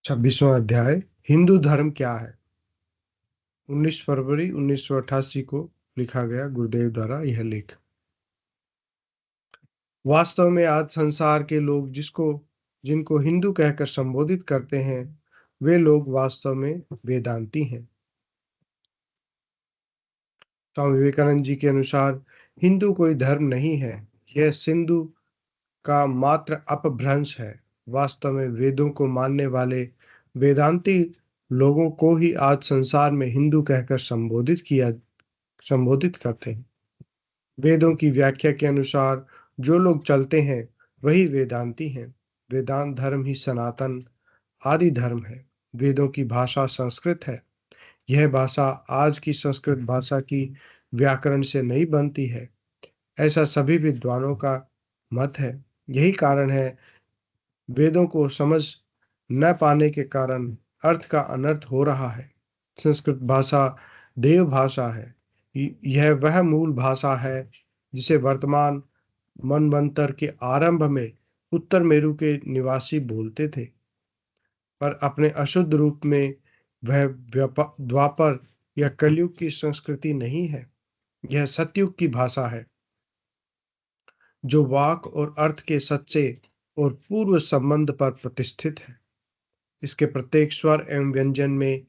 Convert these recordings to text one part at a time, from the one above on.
26वां अध्याय हिंदू धर्म क्या है। 19 फरवरी 1988 को लिखा गया गुरुदेव द्वारा यह लेख। वास्तव में आज संसार के लोग जिनको हिंदू कहकर संबोधित करते हैं, वे लोग वास्तव में वेदांती हैं। स्वामी विवेकानंद जी के अनुसार हिंदू कोई धर्म नहीं है, यह सिंधु का मात्र अपभ्रंश है। वास्तव में वेदों को मानने वाले वेदांती लोगों को ही आज संसार में हिंदू कहकर संबोधित करते हैं। वेदों की व्याख्या के अनुसार जो लोग चलते हैं वही वेदांती हैं। वेदांत धर्म ही सनातन आदि धर्म है। वेदों की भाषा संस्कृत है। यह भाषा आज की संस्कृत भाषा की व्याकरण से नहीं बनती है, ऐसा सभी विद्वानों का मत है। यही कारण है वेदों को समझ न पाने के कारण अर्थ का अनर्थ हो रहा है। संस्कृत भाषा देव भाषा है। यह वह मूल भाषा है जिसे वर्तमान मनवंतर के आरंभ में उत्तर मेरु के निवासी बोलते थे, पर अपने अशुद्ध रूप में वह द्वापर या कलयुग की संस्कृति नहीं है। यह सतयुग की भाषा है, जो वाक और अर्थ के सच्चे और पूर्व संबंध पर प्रतिष्ठित है। इसके प्रत्येक स्वर एवं व्यंजन में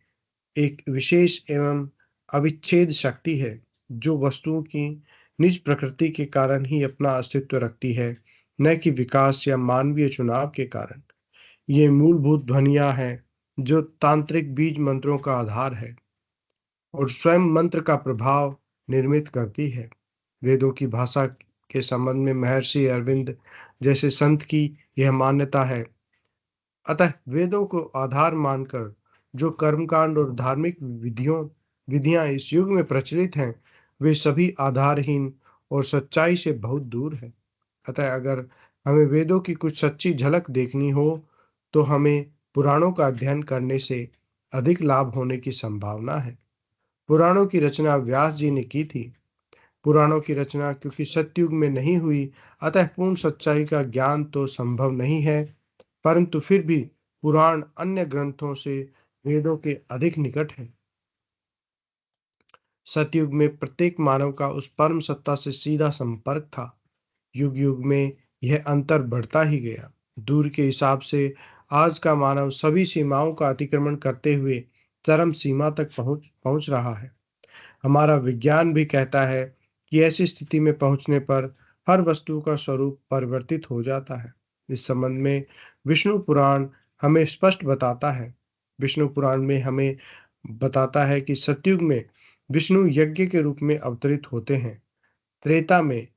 एक विशेष एवं अविच्छेद शक्ति है, जो वस्तुओं की निज प्रकृति के कारण ही अपना अस्तित्व रखती है, न कि विकास या मानवीय चुनाव के कारण। ये मूलभूत ध्वनियां हैं जो तांत्रिक बीज मंत्रों का आधार है और स्वयं मंत्र का प्रभाव निर्मित करती है। वेदों की भाषा के संबंध में महर्षि अरविंद जैसे संत की यह मान्यता है। अतः वेदों को आधार मानकर जो कर्मकांड और धार्मिक विधियां इस युग में प्रचलित हैं, वे सभी आधारहीन और सच्चाई से बहुत दूर है। अतः अगर हमें वेदों की कुछ सच्ची झलक देखनी हो, तो हमें पुराणों का अध्ययन करने से अधिक लाभ होने की संभावना है। पुराणों की रचना व्यास जी ने की थी। पुराणों की रचना क्योंकि सतयुग में नहीं हुई, अतः पूर्ण सच्चाई का ज्ञान तो संभव नहीं है, परंतु फिर भी पुराण अन्य ग्रंथों से वेदों के अधिक निकट है। सतयुग में प्रत्येक मानव का उस परम सत्ता से सीधा संपर्क था। युग युग में यह अंतर बढ़ता ही गया। दूर के हिसाब से आज का मानव सभी सीमाओं का अतिक्रमण करते हुए चरम सीमा तक पहुंच रहा है। हमारा विज्ञान भी कहता है कि ऐसी स्थिति में पहुंचने पर हर वस्तु का स्वरूप परिवर्तित हो जाता है। इस संबंध में विष्णु पुराण हमें स्पष्ट बताता है। विष्णु पुराण में हमें बताता है कि सतयुग में विष्णु यज्ञ के रूप में अवतरित होते हैं। त्रेता में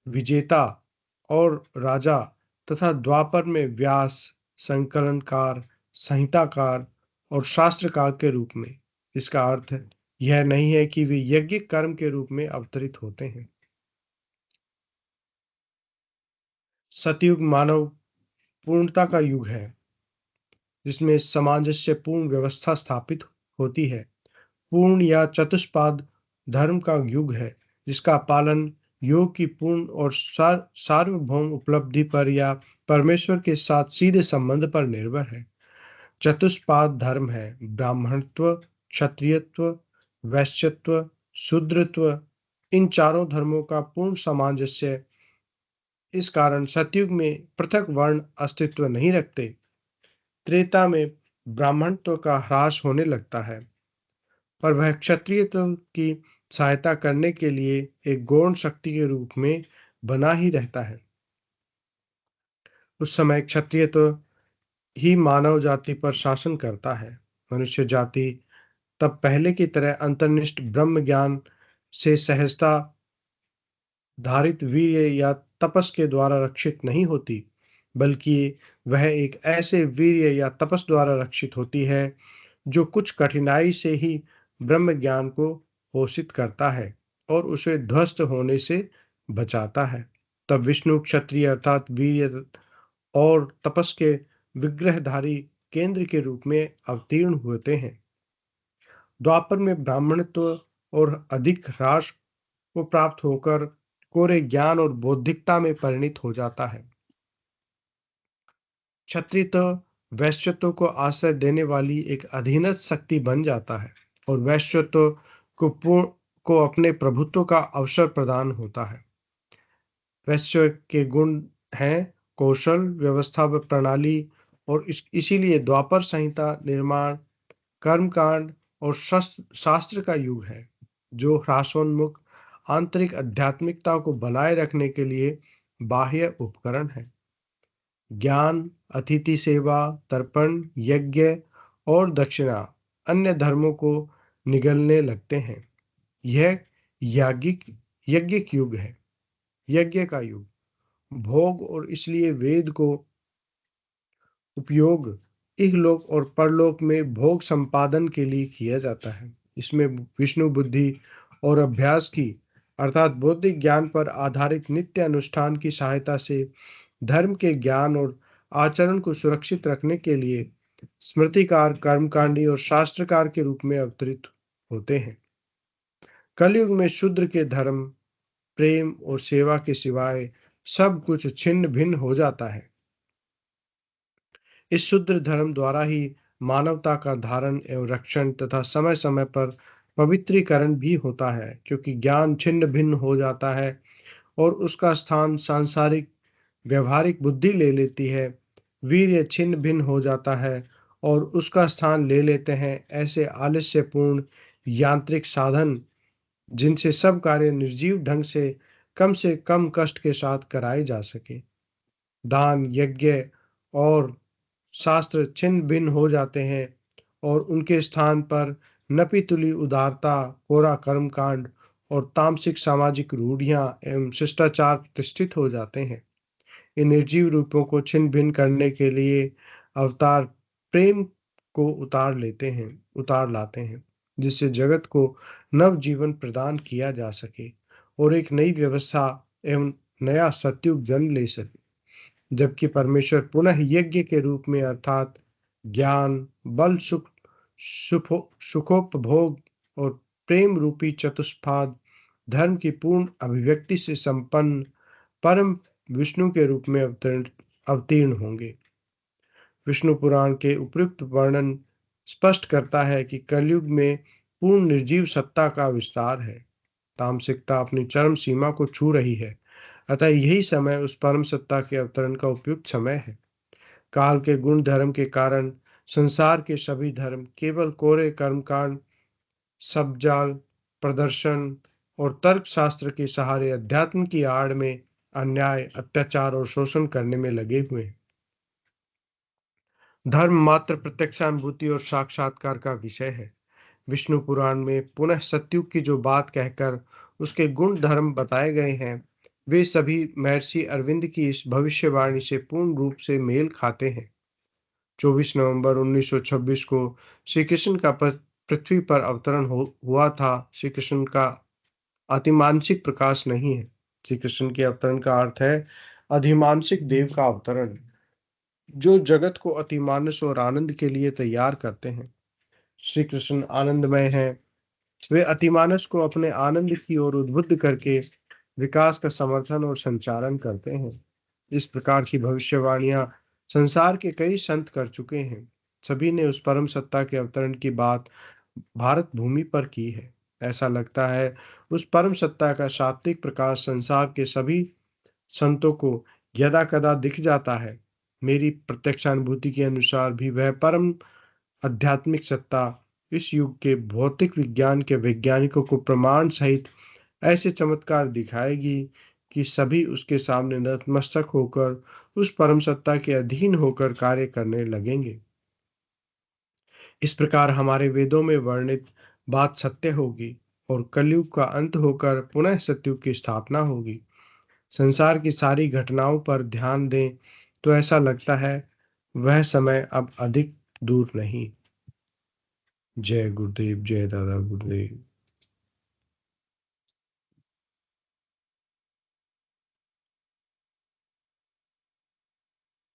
विजेता और राजा तथा द्वापर में व्यास, संकलनकार, संहिताकार और शास्त्रकार के रूप में। इसका अर्थ यह नहीं है कि वे यज्ञ कर्म के रूप में अवतरित होते हैं। सतयुग मानव पूर्णता का युग है, जिसमें सामंजस्य पूर्ण व्यवस्था स्थापित होती है। पूर्ण या चतुष्पाद धर्म का युग है, जिसका पालन योग की पूर्ण और सार्वभौम उपलब्धि पर या परमेश्वर के साथ सीधे संबंध पर निर्भर है। चतुष्पाद धर्म है ब्राह्मणत्व, क्षत्रियत्व, वैश्यत्व, शूद्रत्व। इन चारों धर्मों का पूर्ण सामंजस्य। इस कारण सतयुग में पृथक वर्ण अस्तित्व नहीं रखते। त्रेता में ब्राह्मणत्व का ह्रास होने लगता है, पर वह क्षत्रियत्व की सहायता करने के लिए एक गौण शक्ति के रूप में बना ही रहता है। उस समय क्षत्रियत्व ही मानव जाति पर शासन करता है। मनुष्य जाति तब पहले की तरह अंतर्निष्ठ ब्रह्म ज्ञान से सहजता धारित वीर्य या तपस के द्वारा रक्षित नहीं होती, बल्कि वह एक ऐसे वीर्य या तपस द्वारा रक्षित होती है जो कुछ कठिनाई से ही ब्रह्म ज्ञान को पोषित करता है और उसे ध्वस्त होने से बचाता है। तब विष्णु क्षत्रिय अर्थात वीर्य और तपस के विग्रहधारी केंद्र के रूप में अवतीर्ण होते हैं। द्वापर में ब्राह्मणत्व और अधिक ह्रास को प्राप्त होकर कोरे ज्ञान और बौद्धिकता में परिणित हो जाता है। क्षत्रियत्व वैश्यत्व को आश्रय देने वाली एक अधीनस्थ शक्ति बन जाता है और वैश्यत्व को अपने प्रभुत्व का अवसर प्रदान होता है। वैश्य के गुण हैं कौशल, व्यवस्था व प्रणाली, और इसीलिए द्वापर संहिता निर्माण, कर्मकांड और शास्त्र का युग है, जो ह्रासोन्मुख आंतरिक आध्यात्मिकता को बनाए रखने के लिए बाह्य उपकरण है। ज्ञान, अतिथि सेवा, तर्पण, यज्ञ और दक्षिणा अन्य धर्मों को निगलने लगते हैं। यह याज्ञिक यज्ञिक युग है, यज्ञ का युग। भोग और इसलिए वेद को उपयोग इहलोक और परलोक में भोग संपादन के लिए किया जाता है। इसमें विष्णु बुद्धि और अभ्यास की अर्थात बौद्धिक ज्ञान पर आधारित नित्य अनुष्ठान की सहायता से धर्म के ज्ञान और आचरण को सुरक्षित रखने के लिए स्मृतिकार, कर्मकांडी और शास्त्रकार के रूप में अवतरित होते हैं। कलयुग में शूद्र के धर्म, प्रेम और सेवा के सिवाय सब कुछ छिन्न भिन्न हो जाता है। इस शूद्र धर्म द्वारा ही मानवता का धारण एवं रक्षण तथा समय समय पर पवित्रीकरण भी होता है, क्योंकि ज्ञान छिन्न भिन्न हो जाता है और उसका स्थान सांसारिक व्यवहारिक बुद्धि ले लेती है। वीर्य छिन्न भिन्न हो जाता है और उसका स्थान ले लेते हैं ऐसे आलस्यपूर्ण यांत्रिक साधन, जिनसे सब कार्य निर्जीव ढंग से कम कष्ट के साथ कराए जा सके। दान, यज्ञ और शास्त्र छिन्न भिन्न हो जाते हैं और उनके स्थान पर नपीतुली उदारता, कोरा कर्मकांड और तामसिक सामाजिक रूढ़ियां एवं शिष्टाचार प्रतिष्ठित हो जाते हैं। इन निर्जीव रूपों को छिन्न भिन्न करने के लिए अवतार प्रेम को उतार लाते हैं, जिससे जगत को नव जीवन प्रदान किया जा सके और एक नई व्यवस्था एवं नया सतयुग जन्म ले सके। जबकि परमेश्वर पुनः यज्ञ के रूप में अर्थात ज्ञान, बल, सुखोपभोग और प्रेम रूपी चतुष्पाद धर्म की पूर्ण अभिव्यक्ति से संपन्न परम विष्णु के रूप में अवतीर्ण होंगे। विष्णु पुराण के उपयुक्त वर्णन स्पष्ट करता है कि कलयुग में पूर्ण निर्जीव सत्ता का विस्तार है। तामसिकता अपनी चरम सीमा को छू रही है, अतः यही समय उस परम सत्ता के अवतरण का उपयुक्त समय है। काल के गुण धर्म के कारण संसार के सभी धर्म केवल कोरे कर्मकांड, शब्दजाल, प्रदर्शन और तर्क शास्त्र के सहारे अध्यात्म की आड़ में अन्याय, अत्याचार और शोषण करने में लगे हुए हैं। धर्म मात्र प्रत्यक्षानुभूति और साक्षात्कार का विषय है। विष्णु पुराण में पुनः सतयुग की जो बात कहकर उसके गुण धर्म बताए गए हैं, वे सभी महर्षि अरविंद की इस भविष्यवाणी से पूर्ण रूप से मेल खाते हैं। 24 नवंबर 1926 को श्री कृष्ण का पृथ्वी पर अवतरण हुआ था। श्री कृष्ण का अतिमानसिक प्रकाश नहीं है। श्री कृष्ण के अवतरण का अर्थ है अधिमानसिक देव का अवतरण, जो जगत को अतिमानस और आनंद के लिए तैयार करते हैं। श्री कृष्ण आनंदमय हैं। वे अतिमानस को अपने आनंद की ओर उद्बुद्ध करके विकास का समर्थन और संचालन करते हैं। इस प्रकार की भविष्यवाणियां संसार के कई संत कर चुके हैं। सभी ने उस परम सत्ता के अवतरण की बात भारत भूमि पर की है। ऐसा लगता है उस परम सत्ता का सात्विक प्रकाश संसार के सभी संतों को यदा कदा दिख जाता है। मेरी प्रत्यक्षानुभूति के अनुसार भी वह परम आध्यात्मिक सत्ता इस युग के भौतिक विज्ञान के वैज्ञानिकों को प्रमाण सहित ऐसे चमत्कार दिखाएगी कि सभी उसके सामने नतमस्तक होकर उस परम सत्ता के अधीन होकर कार्य करने लगेंगे। इस प्रकार हमारे वेदों में वर्णित बात सत्य होगी और कलयुग का अंत होकर पुनः सतयुग की स्थापना होगी। संसार की सारी घटनाओं पर ध्यान दें तो ऐसा लगता है वह समय अब अधिक दूर नहीं। जय गुरुदेव, जय दादा गुरुदेव।